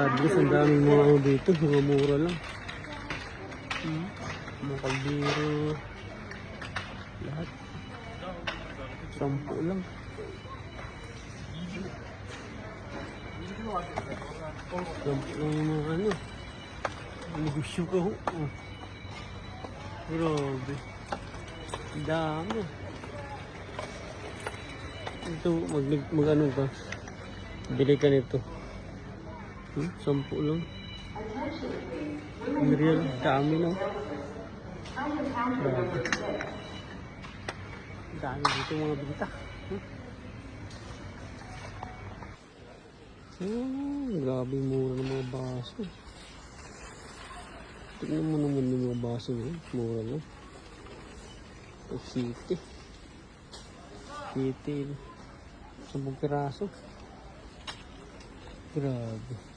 God bless, ang daming mga ano dito, mga mura lang. Mga kaldero. Lahat. 10 lang. Sampu lang yung mga ano. Negosyo ko. Oh. Grabe. Ang dami. Ito, mag ano ka. Bili ka nito. 10 lang. Real, dami lang. Grabe. Dami dito mga binta. Grabe mura ng mga baso. Tingnan mo naman yung mga baso nyo. Mura lang. City. 10 piraso. Grabe.